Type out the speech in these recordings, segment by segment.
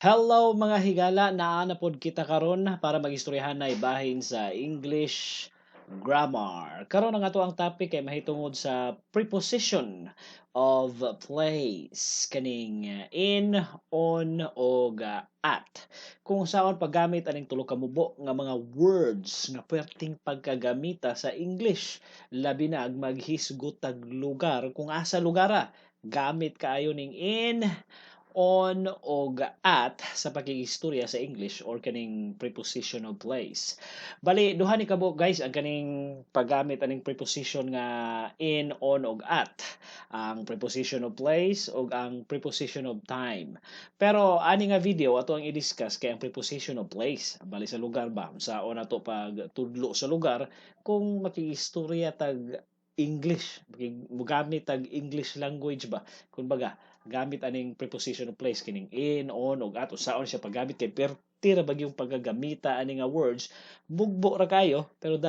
Hello mga higala, naa na pod kita karon para magistoryahan na bahin sa English grammar. Karon ang ato ang topic ay mahitungod sa preposition of place kaning in, on o at. Kung saan paggamit aning tulo ka mubo nga mga words nga perting pagkagamita sa English labi na ag maghisgot tag lugar kung asa lugara gamit kaayo ning in, on og at sa pakigistorya sa English or kaning prepositional place. Bali, duha ni kabo guys ang kaning paggamit aning preposition nga in, on og at. Ang preposition of place og ang preposition of time. Pero ani nga video ato ang i-discuss kay ang preposition of place. Bali sa lugar ba? Sa na to pag tudlo sa lugar kung makigistorya tag English, mugamit tag English language ba? Kumbaga, gamit aning preposition of place kining in, on ug at usaon siya paggamit kay perti ra bagyong paggagamita ani nga words bugbo ra kayo pero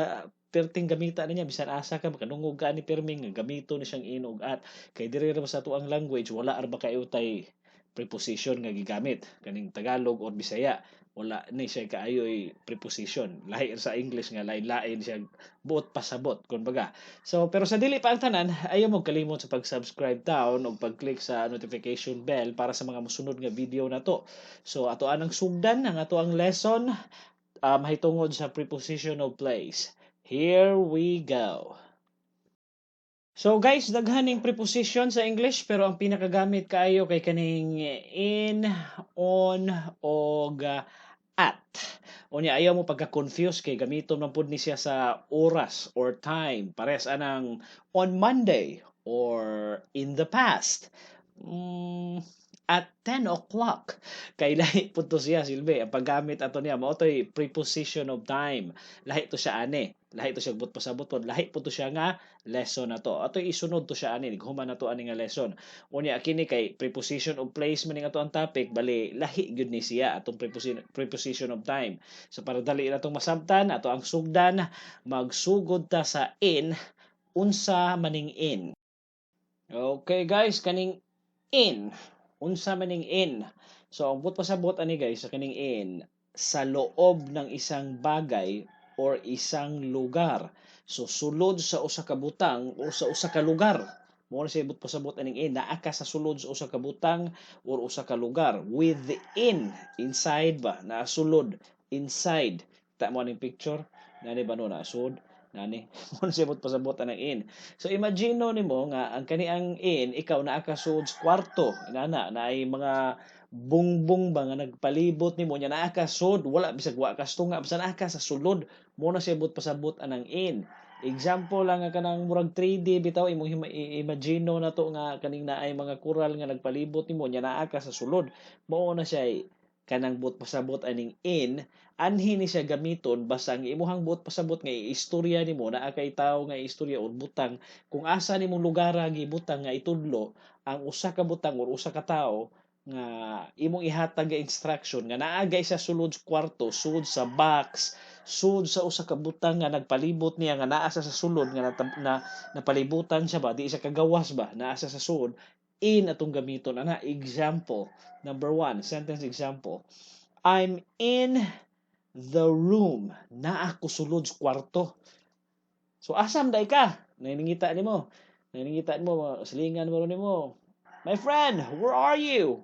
perting gamita na niya bisan asa ka makanungog ka ni perming nga gamito ni siyang in ug at kay diri ra sa tuang language wala ra ba kayo tay preposition nga gigamit kaning Tagalog or Bisaya wala ni siya kaayoy preposition lahi sa English nga lain-lain siya buot pasabot kumbaga. So, pero sa dili pa ang tanan, ayaw mo kalimot sa pag-subscribe down o pag-click sa notification bell para sa mga musunod nga video na to. So, ato anang sugdan, ang ato ang lesson, mahitungod sa preposition of place. Here we go. So guys, daghaning preposition sa English pero ang pinakagamit kaayo kay kaning in, on, og at. Unya ayaw mo pagka-confuse kay gamiton man pud ni siya sa oras or time. Pares anang on Monday or in the past. At 10 o'clock. Kay lahi po to siya silbi. Ang paggamit ato niya mao toy preposition of time. Lahi to siya ani. Lahi to siya but pasabot pod. Lahi po to siya nga lesson na to. Ato isunod to siya ani. Human na to ani nga lesson. Unya kini kay preposition of place man ato ang topic bali lahi gyud ni siya atong preposition of time. So para dali na tong masabtan ato ang sugdan magsugod ta sa in unsa maning in. Okay guys, kaning in unsa maning in. So ang but pasabot ani guys sa kaning in sa loob ng isang bagay or isang lugar. So sulod sa usa ka butang o sa usa ka lugar. Mo na siya but pasabot aning in naa ka sa sulod sa usa ka butang or usa ka lugar. Within, inside ba na sulod, inside. Ta mo aning picture nani ba no na sud nani mo na siya but pasabot anang in. So imagine nimo nga ang kaniang in ikaw naa ka sud sa kwarto inana na ay mga bungbong ba nga nagpalibot nimo nya naa ka sud wala bisag wa ka tunga bisan naa ka sa sulod mo na siya but pasabot anang in. Example lang nga kanang murag 3D bitaw imong imagine na to nga kaning naay mga kural nga nagpalibot nimo nya naa ka sa sulod mao na siya kanang but pasabot aning in anhi ni siya gamiton basta ang imuhang buot pasabot nga istorya nimo naa kay tawo nga istorya or butang kung asa nimong lugar gibutang nga itudlo ang usa ka butang or usa ka tawo nga imong ihatag nga instruction nga naagay sa sulod sa kwarto sulod sa box sulod sa usa ka butang nga nagpalibot niya nga naa sa sulod nga napalibutan siya ba di siya kagawas ba naa sa sulod in atong gamiton ana example number 1 sentence example I'm in the room. Naa ko sulod sa kwarto. So asam day ka? Naningita nimo. Naningita nimo silingan mo nimo. My friend, where are you?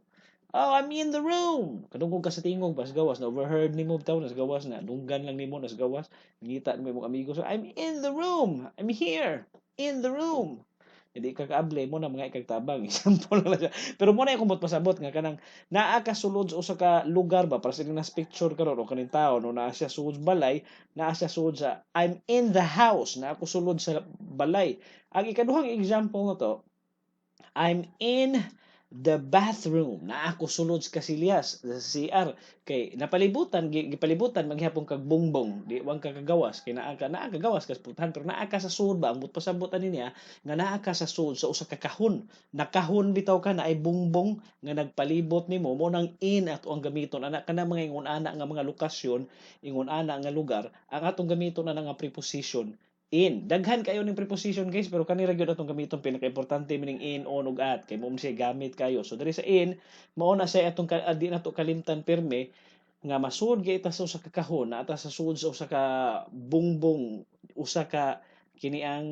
Oh, I'm in the room. Kadungog ka sa tingog bas gawas na overheard nimo bitaw nas gawas na dunggan lang nimo nas gawas. Nangita nimo imong amigo so I'm in the room. I'm here in the room. Hindi ka kaable mo na mga ikagtabang example lang siya. Pero mo na yung kumot pasabot nga kanang naa ka sulod sa usa ka lugar ba para sa nas picture karon o kaning tawo no naa siya sulod sa balay, naa siya sulod sa I'm in the house, naa ko sulod sa balay. Ang ikaduhang example na to, I'm in the bathroom. Naa ko sulod sa kasilyas sa CR kay napalibutan gipalibutan maghapon kag bongbong di wang ka kagawas kay naa ka gawas kas putahan pero naa ka sa sulod ba ang pasabot ani niya nga naa ka sa sulod sa usa ka kahon nakahon bitaw ka na ay bongbong nga nagpalibot nimo mo nang in ato ang gamiton ana kana mga ingon ana nga mga lokasyon ingon ana nga lugar ang atong gamiton ana nga preposition in. Daghan kayo ng preposition guys, pero kanira gyud atong gamiton pinaka-importante meaning in, on ug at kay mo siya gamit kayo. So diri sa in, mao na siya atong di nato kalimtan pirme nga masud gyud ita sa usa ka kahon na ata sa sud sa usa ka bungbong, usa ka kini ang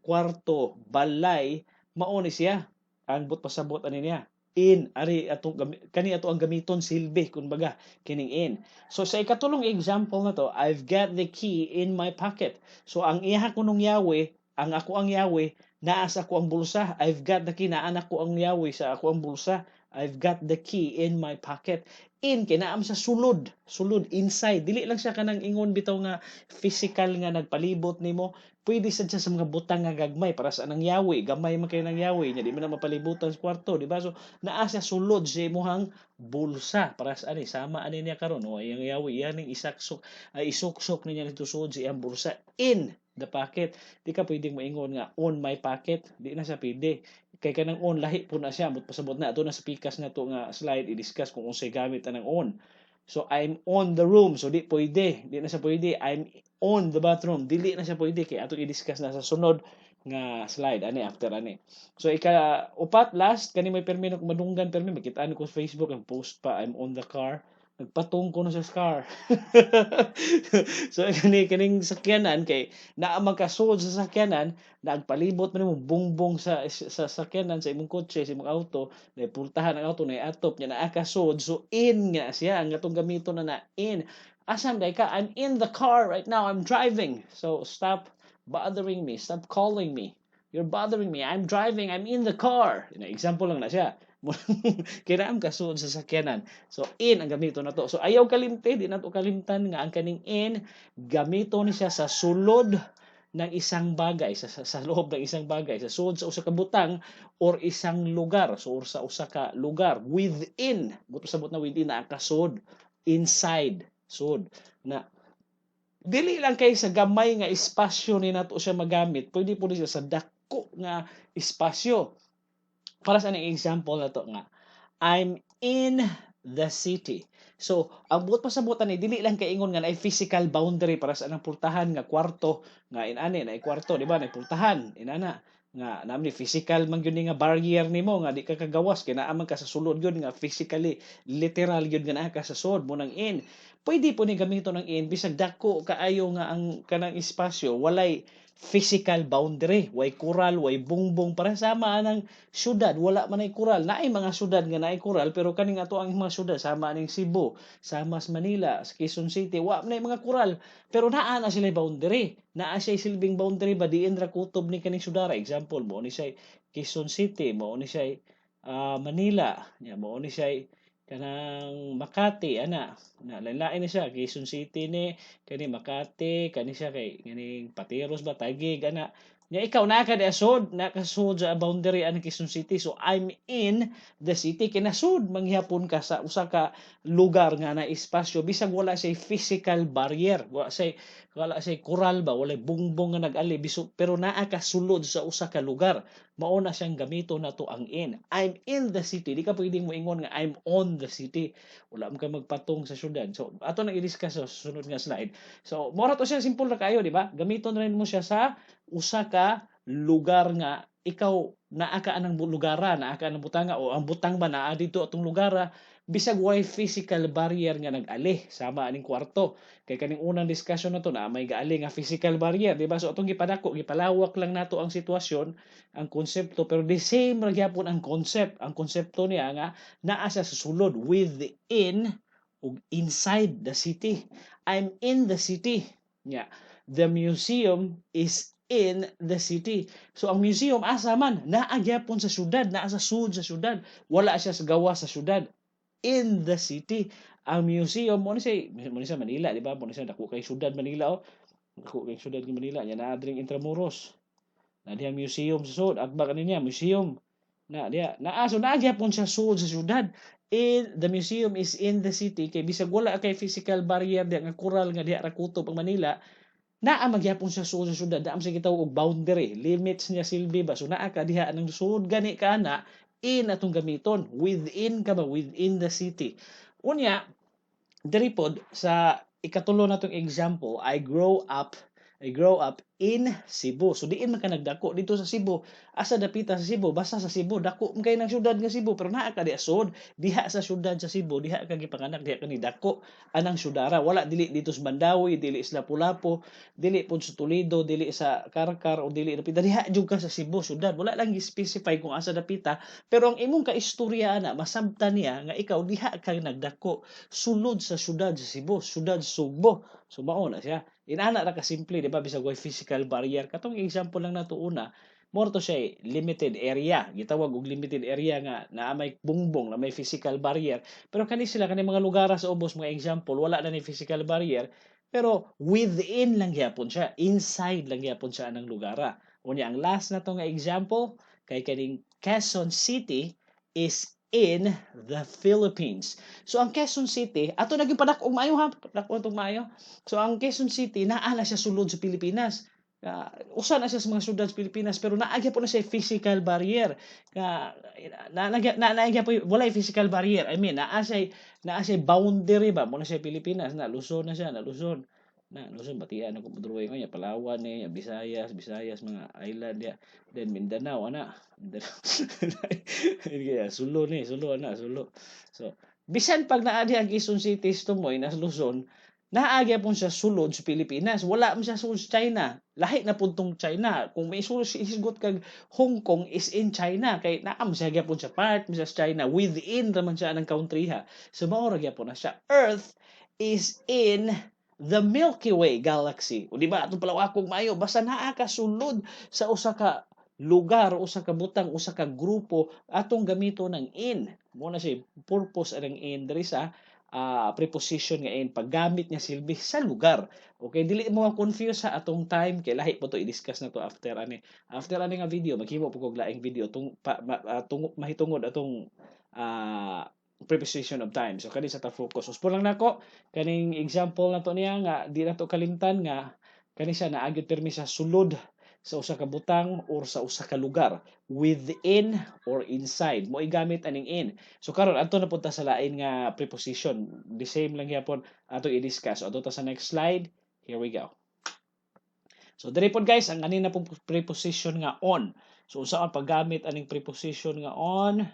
kwarto, balay, mao ni siya. Ang but pasabot ani niya. In ari atong kani ato ang gamiton silbi kumbaga kining in. So sa ikatulong example na to, I've got the key in my pocket. So ang iha ko nung yawi, ang ako ang yawi, naa sa ako ang bulsa. I've got the key, naa na ko ang yawi sa ako ang bulsa. I've got the key in my pocket. In kay naam sa sulod, sulod inside. Dili lang siya kanang ingon bitaw nga physical nga nagpalibot nimo. Pwede sad siya sa mga butang nga gagmay para sa nang yawi, gamay man kay nang yawi nya di man na mapalibutan sa kwarto, di ba? So naa siya sulod sa imong bulsa para sa ani sama ani niya karon o iyang yawi iyaning isaksok ay isuksok niya nito sud sa iyang bulsa in the pocket. Di ka pwedeng maingon nga on my pocket, di na siya pwede. Kay kanang on lahi po na siya, but pasabot na ato na sa pikas na to nga slide i-discuss kung unsay gamit anang on. So I'm on the room, so di pwede, di na siya pwede. I'm on the bathroom, dili na siya pwede kay ato i-discuss na sa sunod nga slide ani after ani. So ika upat last kani may permi na madunggan permi makita ko sa Facebook ang post pa I'm on the car, nagpatong ko na sa car. So kaning sakyanan kay naa magkasud sa sakyanan, nagpalibot man mo bungbong sa sakyanan sa imong kotse, sa imong auto, na pultahan ang auto na atop nya naa kasud. So in nga siya ang atong gamiton na in. Asam day ka, I'm in the car right now, I'm driving. So stop bothering me, stop calling me. You're bothering me. I'm driving, I'm in the car. Example lang na siya. Kinaam kasud sa sakyanan. So in ang gamito na to. So ayaw kalimte, di na to kalimtan nga ang kaning in gamito ni siya sa sulod ng isang bagay, sa loob ng isang bagay, sa sulod sa usa ka butang or isang lugar. So or sa usa ka lugar within, buto sabot na within na kasud inside sud na dili lang kay sa gamay nga espasyo ni nato siya magamit, pwede po siya sa dako nga espasyo. Para sa ang example na to nga, I'm in the city. So, ang buot pasabutan ni dili lang kay ingon nga na physical boundary para sa anang pultahan nga kwarto nga inani na kwarto, di ba? Na pultahan inana nga namni physical man gyud nga barrier nimo nga di ka kagawas kay naa man ka sa sulod gyud nga physically literal gyud nga naa ka sa sulod mo nang in. Pwede po ni gamiton ng in bisag dako kaayo nga ang kanang espasyo walay physical boundary, way kural, way bungbong para sama anang syudad, wala man ay kural. Naay mga syudad nga naay kural pero kaning ato ang mga syudad sama ning Cebu, sama sa Manila, sa Quezon City, wa man ay mga kural. Pero naa na sila boundary. Naa siya silbing boundary ba diin ra kutob ni kaning syudara. Example mo ni siya Quezon City, mo ni siya Manila, ya mo ni siya kanang Makati ana na lain-lain ni siya Quezon City ni kani Makati kani siya kay kaning Patiros ba Taguig ana nya ikaw na ka asod nakasud sa boundary an Quezon City. So I'm in the city kinasud manghihapon ka sa usa ka lugar nga na espasyo bisag wala say physical barrier, wala say kural ba wala bungbong nga nag-ali pero naa ka sulod sa usa ka lugar. Mao na siyang gamito na to ang in. I'm in the city. Di ka pwedeng moingon nga I'm on the city. Wala mo ka magpatong sa syudad. So ato nang i-discuss sa sunod nga slide. So mora to siya simple ra kayo, di ba? Gamiton rin mo siya sa usa ka lugar nga ikaw naa ka anang lugara, naa ka anang butanga o ang butang ba naa dito atong lugara bisag way physical barrier nga nag-ali sama aning kwarto. Kay kaning unang discussion na to na may gaali nga physical barrier, di ba? So atong gipadako, gipalawak lang nato ang sitwasyon, ang konsepto, pero the same ra gyapon ang concept. Ang konsepto niya nga naa sa sulod within ug inside the city. I'm in the city. Yeah. The museum is in the city. So ang museum asa man naa gyapon sa syudad, naa sa sud sa syudad. Wala siya sa gawa sa syudad. In the city. Ang museum mo ni sa Manila, di ba? Mo ni sa dako kay syudad Manila oh. Dako kay syudad ng Manila, nya naa dring Intramuros. Na diha museum sa sud, atba kaninya museum. Na diha, so nagyapon sa sud sa syudad. The museum is in the city kay bisag wala kay physical barrier diha nga kural nga diha ra kutob ang Manila. Naa magyapon sa sud sa syudad, daam sa gitawag og boundary, limits niya silbi ba. So naa ka diha nang sud gani ka na in atong gamiton within ka ba within the city. Unya diri pod sa ikatulo natong example, I grow up in Cebu. So diin man ka nagdako dito sa Cebu. Asa dapita sa Cebu, basta sa Cebu, dako man kay ng syudad nga Cebu, pero naa ka di asod diha sa syudad sa Cebu, diha ka gipanganak, diha ka ni dako anang syudara. Wala dili dito sa Mandawi, dili sa Lapu-Lapu, dili pud sa Toledo, dili sa Carcar o dili dapita, diha jud ka sa Cebu syudad. Wala lang gi-specify kung asa dapita, pero ang imong kaistorya ana masabtan niya nga ikaw diha ka nagdako sulod sa syudad sa Cebu, syudad Sugbo. So mao na siya. Inana ra ka simple, di ba? Bisag way physical barrier. Katong example lang nato una, more to siya limited area. Gitawag og limited area nga na may bungbong, na may physical barrier. Pero kani sila kani mga lugar sa ubos, mga example, wala na ni physical barrier. Pero within lang gyapon siya, inside lang gyapon siya anang lugara. Unya ang last na to nga example kay kaning Quezon City is in the Philippines. So ang Quezon City, ato naging padakong maayo ha, padakong itong maayo. So ang Quezon City, naa na siya sulod sa Pilipinas. Usa na siya sa mga syudad sa Pilipinas, pero naagya po na siya physical barrier. Naagya po, wala physical barrier. I mean, naa siya boundary ba, muna siya Pilipinas, na Luzon na siya, na Luzon. Luzon, Batian, ako madruway ko niya, Palawan niya, Visayas, mga island niya. Then Mindanao, ana. Sulo ni, Sulo na, Sulo. So, bisan pag naadi ang Quezon City tumoy na Luzon, naagya pon siya sulod sa Pilipinas. Wala man siya sulod sa China. Lahi na puntong China. Kung may sulod isgot kag Hong Kong is in China. Kay naam siya gyapon sa part sa China. Within raman siya ng country ha. So mao ra gyapon na siya. Earth is in the Milky Way galaxy. O di ba atong palawakog maayo basta naa ka sulod sa usa ka lugar, usa ka butang, usa ka grupo atong gamito ng in. Mo na siya purpose ang in diri sa preposition nga in paggamit niya silbi sa lugar. Okay, dili mo confuse sa atong time kay lahi po to i-discuss na to after ani nga video maghimo po kog laing video mahitungod atong preposition of time. So kani sa ta focus. So lang nako kaning example nato niya nga di nato kalimtan nga kani siya naagyo termi sa sulod sa usa ka butang or sa usa ka lugar within or inside mo igamit aning in. So karon adto na punta sa lain nga preposition. The same lang gyapon ato i-discuss. Adto ta sa next slide. Here we go. So diri pod guys ang ani na pong preposition nga on. So unsa ang paggamit aning preposition nga on?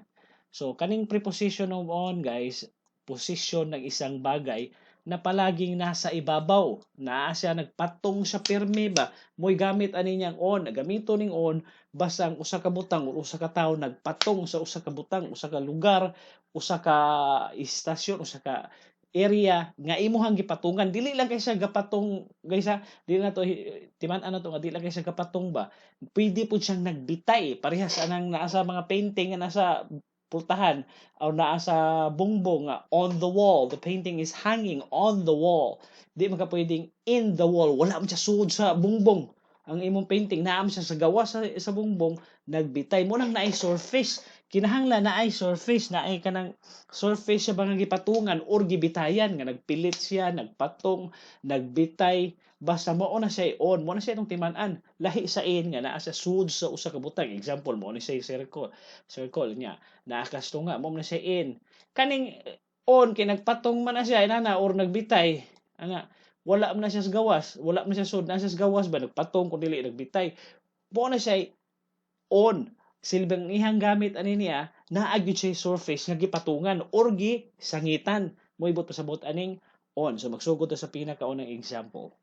So, kaning preposition of on, guys, position ng isang bagay na palaging nasa ibabaw. Naa siya nagpatong sa pirmi ba? Mo'y gamit ani niyang on. Gamito ning on, basta ang usa ka butang o usa ka tawo nagpatong sa usa ka butang, usa ka lugar, usa ka istasyon, usa ka area nga imuhang gipatungan. Dili lang kay siya gapatong, guys ha. Dili na to, timan-an na to nga, dili lang kay siya gapatong ba? Pwede po siyang nagbitay. Parehas anang nasa mga painting nga nasa pultahan o naa sa bungbong on the wall. The painting is hanging on the wall. Di man ka pwedeng in the wall. Wala man siya sud sa bungbong. Ang imong painting naam siya sa gawas sa bungbong, nagbitay mo nang naay surface. Kinahanglan naay surface, naay kanang surface siya bang gipatungan or gibitayan nga nagpilit siya, nagpatong, nagbitay. Basta mo na siya on, mo na siya itong timan-an. Lahi sa in nga naa sa sud sa usa ka butang. Example mo na siya circle niya. Nakasto nga mo na siya in. Kaning on kay nagpatong man na siya inana or nagbitay. Ana, wala man na siya sa gawas, wala man siya sud, na siya sa gawas ba nagpatong kun dili nagbitay. Mo na siya on. Silbing ihang gamit ani niya naagyo siya surface nga gipatungan or gisangitan. Moibot pa sabot aning on. So magsugod ta sa pinakaunang example.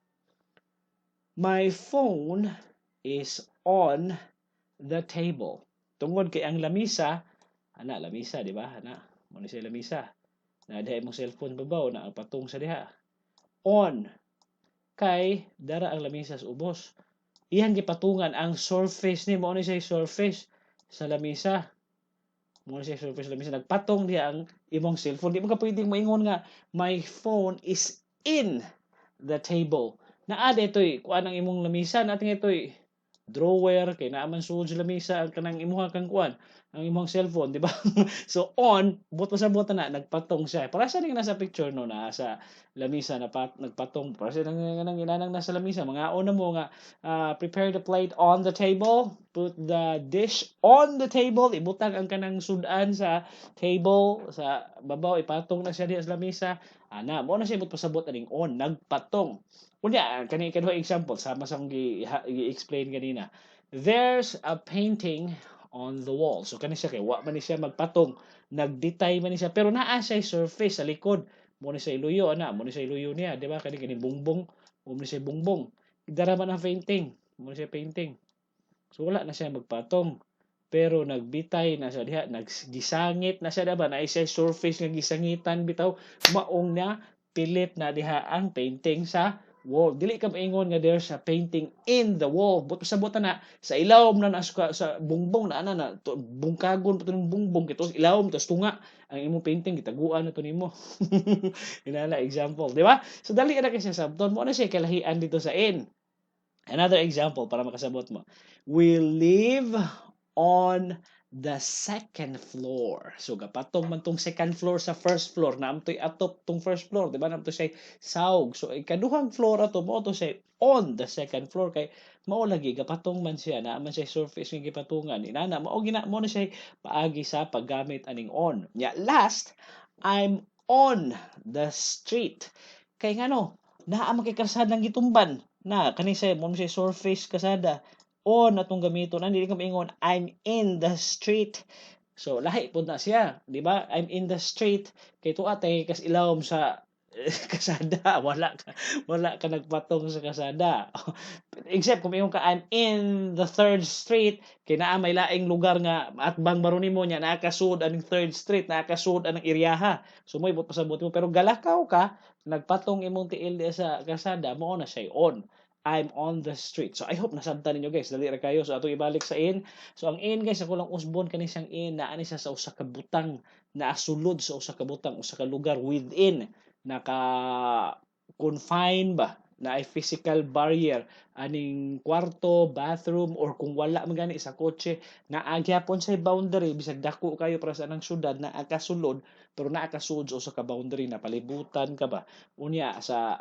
My phone is on the table. Tungod kay ang lamisa, lamisa, di ba? Mo ni siya lamisa. Na diha imong cellphone babaw na patong sa diha. On kay dara ang lamisa sa ubos. Iyang gipatungan ang surface ni mo ni siya surface sa lamisa. Mo ni siya surface sa lamisa nagpatong diha ang imong cellphone. Di mo ka pwedeng moingon nga my phone is in the table. Naa ditoy kuan ang imong lamisa natin itoy drawer kay naaman sud sa lamisa ang kanang imuha kang kuan ang imong cellphone, di ba? So on, buot na nagpatong siya. Para sa nang nasa picture no na sa lamisa na nagpatong. Para sa nang inanang nasa lamisa, mga una mo nga prepare the plate on the table, put the dish on the table, ibutang ang kanang sudan sa table sa babaw, ipatong na siya diha sa lamisa. Ana, mo na siya pasabot aning on, nagpatong. Kunya, kani kadua example, sama sa gi-explain kanina. There's a painting on the wall. So kani siya kay wa man ni siya magpatong, nagdetay man ni siya pero naa siya surface sa likod. Mo ni siya iluyo ana, mo ni siya iluyo niya, di ba? Kani bungbong, mo ni siya bungbong. Idara man ang painting, mo ni siya painting. So wala na siya magpatong. Pero nagbitay na siya diha, naggisangit na siya diba, na siya surface nga gisangitan bitaw, maong na pilit na diha ang painting sa wall. Dili ka maingon nga there's a painting in the wall. But sa buta na sa ilawom na sa bungbong na bungkagon pato ng bungbong kito ilawom tos tunga ang imong painting gitaguan na to nimo. Inala example, di ba? So dali na kasi sabton mo na siya kalahian dito sa in. Another example para makasabot mo. We live on the second floor. So gapatong man tong second floor sa first floor, naamtoy atop tong first floor, di ba? Naamtoy siya saog. So ikaduhang floor ato mo to siya on the second floor kay mao lagi gapatong man siya, naaman siya surface nga gipatungan. Inana mao gina mo na siya paagi sa paggamit aning on. Ya last, I'm on the street. Kay ngano, naa man kay kalsadang gitumban na kani siya mo siya surface kasada on atong gamiton ani di ka maingon I'm in the street. So lahi pud na siya, di ba? I'm in the street kay tuwa tay kas ilawom sa kasada, wala ka nagpatong sa kasada. Except kung ingon ka I'm in the third street kay naa may laing lugar nga atbang baro nimo nya nakasud aning third street, nakasud anang eryaha. So mo ibot pasabot mo pero galakaw ka nagpatong imong tiil sa kasada mo na siya on. I'm on the street. So I hope nasabtan ninyo guys. Dali ra kayo. So ato ibalik sa in. So ang in guys, ako lang usbon kani siyang in na ani siya sa usa ka butang na asulod sa usa ka butang, usa ka lugar within naka confine ba na ay physical barrier aning kwarto, bathroom or kung wala man gani sa kotse na agyapon sa boundary bisag dako kayo para sa anang syudad na akasulod pero naa ka sud sa usa ka boundary na palibutan ka ba unya sa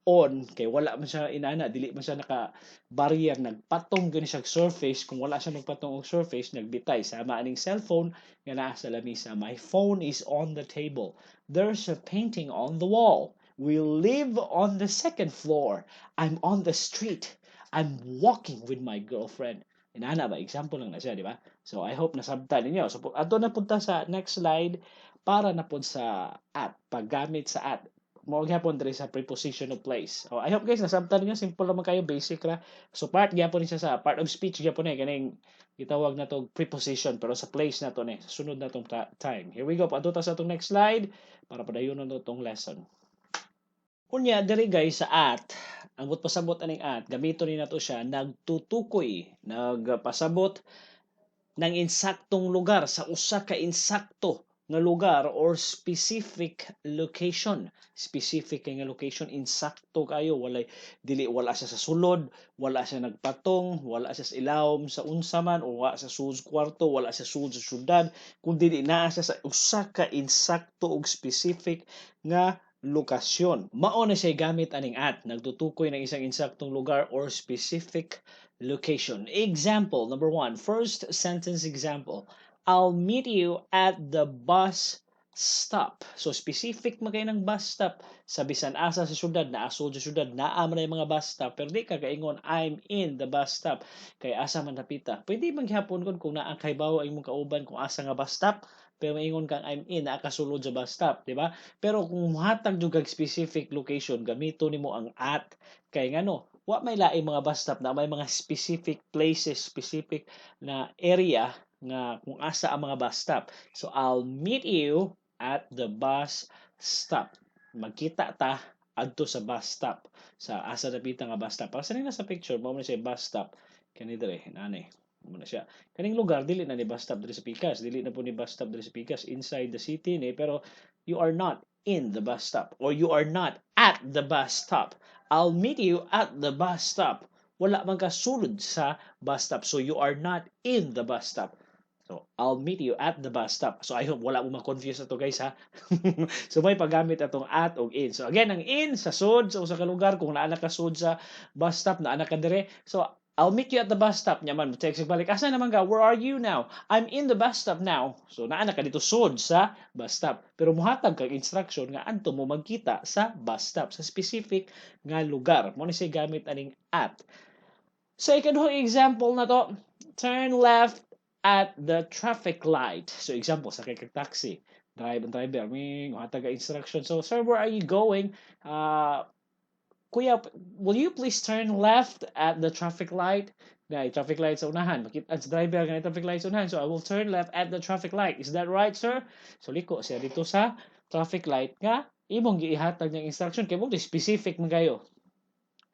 on kay wala man siya inana dili man siya naka barrier nagpatong gani siya surface kung wala siya magpatong og surface nagbitay sama aning cellphone nga naa sa lamisa. My phone is on the table. There's a painting on the wall. We live on the second floor. I'm on the street. I'm walking with my girlfriend. Inana ba example lang na siya, di ba? So I hope nasabtan ninyo. So ato na punta sa next slide para na pud sa at paggamit sa at mo gyapon diri sa preposition of place. Oh, I hope guys nasabtan niyo, simple naman kayo, basic ra. So part gyapon siya sa part of speech gyapon kaning gitawag na to preposition pero sa place na to ni sunod na tong time. Here we go. Paadto ta sa tong next slide para padayon na tong lesson. Unya diri guys sa at ang pasabot aning at gamiton ni nato siya nagtutukoy, nagpasabot ng insaktong lugar sa usa ka insakto nga lugar or specific location. Specific nga location, insakto kayo, wala siya sa sulod, wala siya nagpatong, wala siya sa ilawom sa unsa man o wala sa sud kwarto, wala siya sud sa syudad, kundi naa siya sa usa ka insakto og specific nga lokasyon. Mao na siya gamit aning at nagtutukoy ng isang insaktong lugar or specific location. Example number 1, first sentence example. I'll meet you at the bus stop. So specific magay ng bus stop. Sa bisan asa sa syudad, naasod sa syudad, naa man mga bus stop, pero di ka kaingon I'm in the bus stop. Kay asa man napita. Pwede man gihapon kung naa kay bawo ang imong kauban kung asa nga bus stop, pero maingon kang I'm in, naa kasulod sa bus stop, di ba? Pero kung muhatag jud kag specific location, gamito nimo ang at kay ngano, wa may laing mga bus stop na may mga specific places, specific na area nga kung asa ang mga bus stop. So I'll meet you at the bus stop. Magkita ta adto sa bus stop. Sa asa napita nga bus stop. Para sa nila sa picture, mo na siya bus stop. Kani dire, nani. Mo na siya. Kaning lugar dili na ni bus stop dire sa Pikas, dili na po ni bus stop dire sa Pikas inside the city ni, pero you are not in the bus stop or you are not at the bus stop. I'll meet you at the bus stop. Wala man ka sulod sa bus stop. So you are not in the bus stop. So, I'll meet you at the bus stop. So, I hope wala mo ma-confuse ato guys ha. So, may paggamit atong at o in. So, again, ang in sa sud sa usa ka lugar kung naa ka sud sa bus stop, naa ka dire. So, I'll meet you at the bus stop. Nya man, text balik. Asa naman ka? Where are you now? I'm in the bus stop now. So, naa ka dito sud sa bus stop. Pero muhatag kag instruction nga adto mo magkita sa bus stop sa specific nga lugar. Mo ni siya gamit aning at. So, ikaduhang example na to, turn left at the traffic light. So, example, sakay kag taxi. Driver, may hataga instruction. So, sir, where are you going? Kuya, will you please turn left at the traffic light? Dahil traffic light sa unahan. Makita sa driver ganito traffic light sa unahan. So, I will turn left at the traffic light. Is that right, sir? So, liko siya dito sa traffic light nga imong giihatag ng instruction kay mo specific man kayo.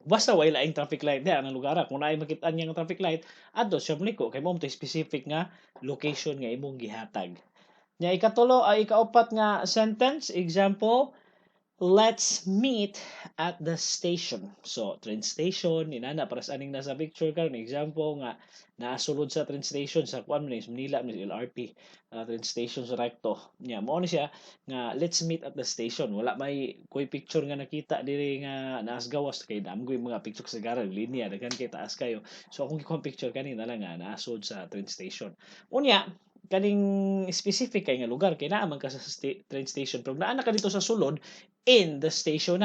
Basta way laing traffic light diya ang lugar. Kung naay makita niya ng traffic light, adto siya muliko kay mo specific nga location nga imong gihatag. Nya ikatulo ay ikaapat nga sentence example, let's meet at the station. So, train station, inana, para sa aning nasa picture karon example nga, naasulod sa train station sa kuan man Manila, LRP, train station sa Recto. Nya, mo ni siya nga, let's meet at the station. Wala may kuy picture nga nakita diri nga naas gawas kay damgoy mga picture sa garag linya, daghan kay taas kayo. So, akong gikuha picture kanina lang nga, naasod sa train station. Unya, kaning specific kay nga lugar kay naa man ka sa train station pero naa na ka dito sa sulod in the station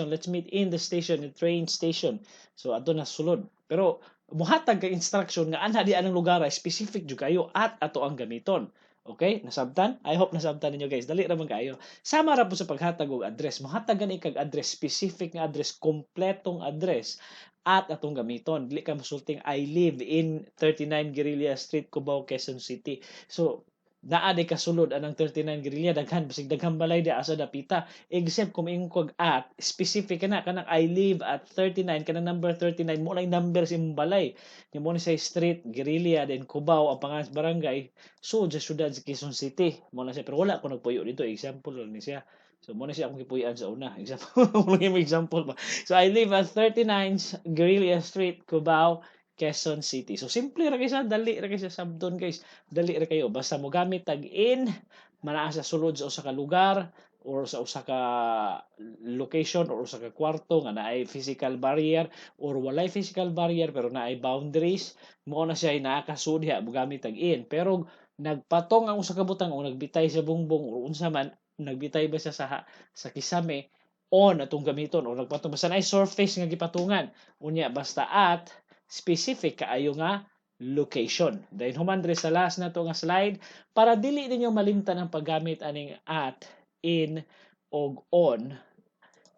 let's meet in the station, the train station. So adto na sulod pero muhatag ka instruction nga anha di anang lugar specific jud kayo at ato ang gamiton. Okay, nasabtan? I hope nasabtan ninyo guys. Dali ra man kayo. Sama ra po sa paghatag og address. Muhatag gani kag address, specific nga address, kompletong address at atong gamiton. Dili ka musulting I live in 39 Guerrilla Street, Cubao, Quezon City. So, naa di kasulod anang 39 Guerrilla daghan bisig daghang balay di asa dapita except kung ingon kog at specific kana kanang I live at 39 kanang number 39 mo lang number sa imong balay ni mo ni say street Guerrilla then Cubao ang pangalan sa barangay so sa syudad sa Quezon City mo na siya pero wala ko nagpuyo dito example lang ni siya. So, mo na siya akong kipuyan sa una. Example, mo example ba. So, I live at 39 Guerrilla Street, Cubao, Quezon City. So, simple ra kaysa, dali ra kaysa sabdon guys. Dali ra kayo. Basta mo gamit tag in, manaa sa sulod sa usa ka lugar, or sa usa ka location, or usa ka kwarto, nga naay physical barrier, or walay physical barrier, pero naay boundaries, mo na siya nakasudya, mo gamit tag in. Pero, nagpatong ang usa ka butang o nagbitay sa bungbong o unsa man nagbitay ba siya sa kisame on atong gamiton o nagpatong basta na surface nga gipatungan unya basta at specific kaayo nga location. Dahil human sa last na to nga slide para dili ninyo malimtan ang paggamit aning at, in, og on.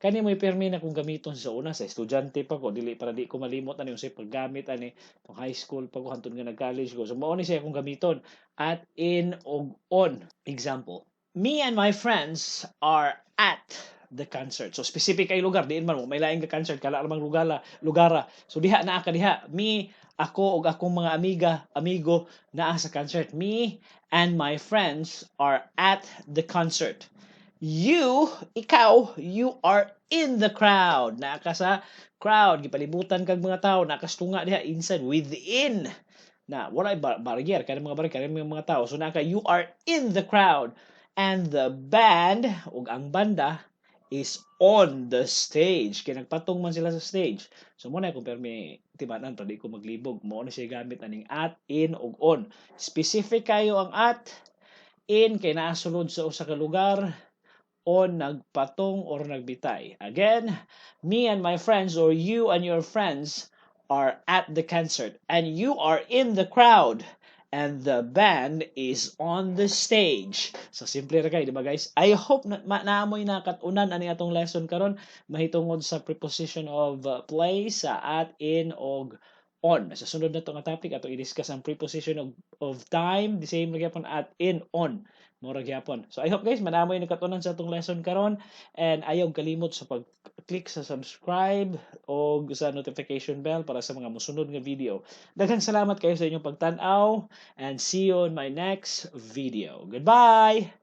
Kani mo ipermi na kung gamiton sa una sa estudyante pa ko dili para di ko malimot ani usay paggamit ani tong high school pa ko hantod nga nag-college ko. So mao ni siya kung gamiton at, in, og on. Example, me and my friends are at the concert. So specific kay lugar, diin man mo may laing ka concert kala lamang lugara. So diha naa ka diha. Me, ako ug akong mga amigo naa sa concert. Me and my friends are at the concert. Ikaw, you are in the crowd. Naa ka sa crowd, gipalibutan kag mga tao, nakastunga diha inside, within. Na wala barrier kanang mga tao. So naka you are in the crowd. And the band ug ang banda is on the stage. Kaya nagpatong man sila sa stage. So muna kung permi tibanan para di ko maglibog. Mo na siya gamit aning at, in ug on. Specific kayo ang at, in kay naasulod sa usa ka lugar, on nagpatong or nagbitay. Again, me and my friends or you and your friends are at the concert and you are in the crowd and the band is on the stage. So simple ra kay, di ba guys? I hope na naamoy nakatunan ani atong lesson karon mahitungod sa preposition of place sa at, in og on. Sa sunod na to nga topic ato i-discuss ang preposition of time, the same ra gyapon at, in, on. Mura gyapon. So I hope guys manamoy nakatunan sa atong lesson karon and ayaw kalimot sa pag-click sa subscribe o sa notification bell para sa mga musunod nga video. Daghang salamat kayo sa inyong pagtan-aw and see you on my next video. Goodbye!